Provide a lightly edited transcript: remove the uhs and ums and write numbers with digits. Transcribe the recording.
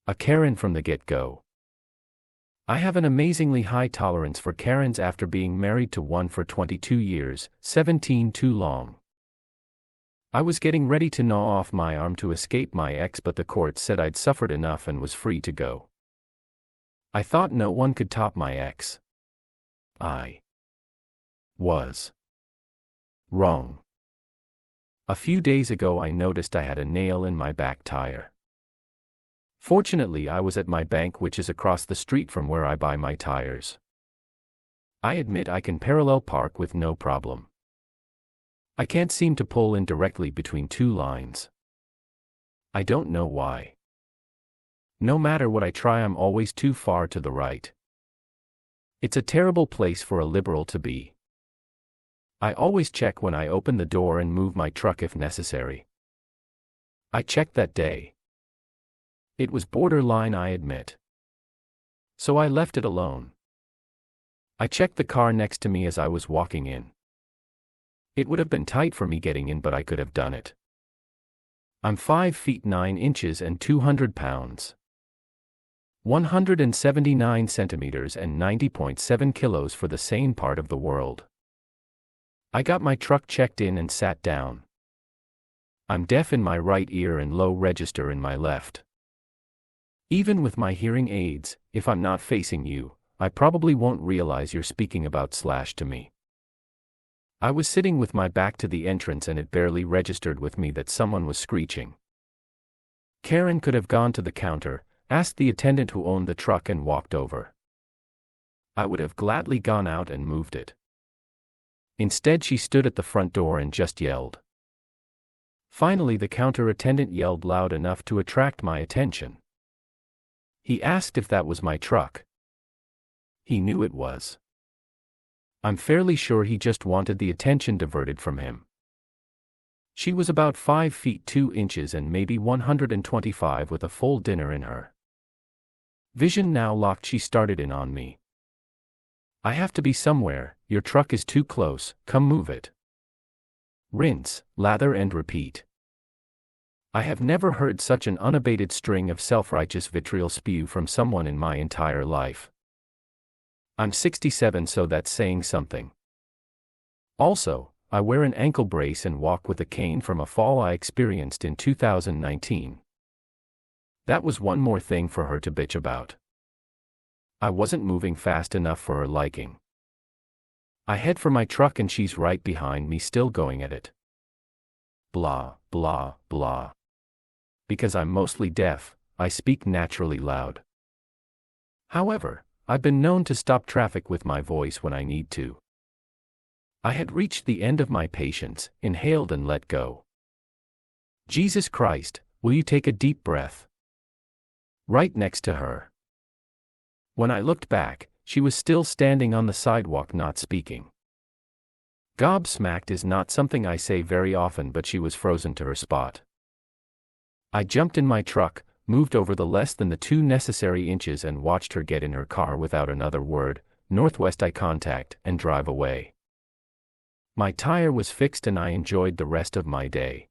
A Karen from the get-go. I have an amazingly high tolerance for Karens after being married to one for 22 years, 17 too long. I was getting ready to gnaw off my arm to escape my ex, but the court said I'd suffered enough and was free to go. I thought no one could top my ex. I was wrong. A few days ago I noticed I had a nail in my back tire. Fortunately, I was at my bank, which is across the street from where I buy my tires. I admit I can parallel park with no problem. I can't seem to pull in directly between two lines. I don't know why. No matter what I try, I'm always too far to the right. It's a terrible place for a liberal to be. I always check when I open the door and move my truck if necessary. I checked that day. It was borderline, I admit. So I left it alone. I checked the car next to me as I was walking in. It would have been tight for me getting in, but I could have done it. I'm 5 feet 9 inches and 200 pounds. 179 centimeters and 90.7 kilos for the sane part of the world. I got my truck checked in and sat down. I'm deaf in my right ear and low register in my left. Even with my hearing aids, if I'm not facing you, I probably won't realize you're speaking about / to me. I was sitting with my back to the entrance and it barely registered with me that someone was screeching. Karen could have gone to the counter, asked the attendant who owned the truck, and walked over. I would have gladly gone out and moved it. Instead, she stood at the front door and just yelled. Finally, the counter attendant yelled loud enough to attract my attention. He asked if that was my truck. He knew it was. I'm fairly sure he just wanted the attention diverted from him. She was about 5 feet 2 inches and maybe 125 with a full dinner in her. Vision now locked, she started in on me. I have to be somewhere, your truck is too close, come move it. Rinse, lather and repeat. I have never heard such an unabated string of self-righteous vitriol spew from someone in my entire life. I'm 67, so that's saying something. Also, I wear an ankle brace and walk with a cane from a fall I experienced in 2019. That was one more thing for her to bitch about. I wasn't moving fast enough for her liking. I head for my truck and she's right behind me, still going at it. Blah, blah, blah. Because I'm mostly deaf, I speak naturally loud. However, I've been known to stop traffic with my voice when I need to. I had reached the end of my patience, inhaled and let go. Jesus Christ, will you take a deep breath? Right next to her. When I looked back, she was still standing on the sidewalk, not speaking. Gobsmacked is not something I say very often, but she was frozen to her spot. I jumped in my truck, moved over the less than the 2 necessary inches and watched her get in her car without another word, northwest eye contact, and drive away. My tire was fixed and I enjoyed the rest of my day.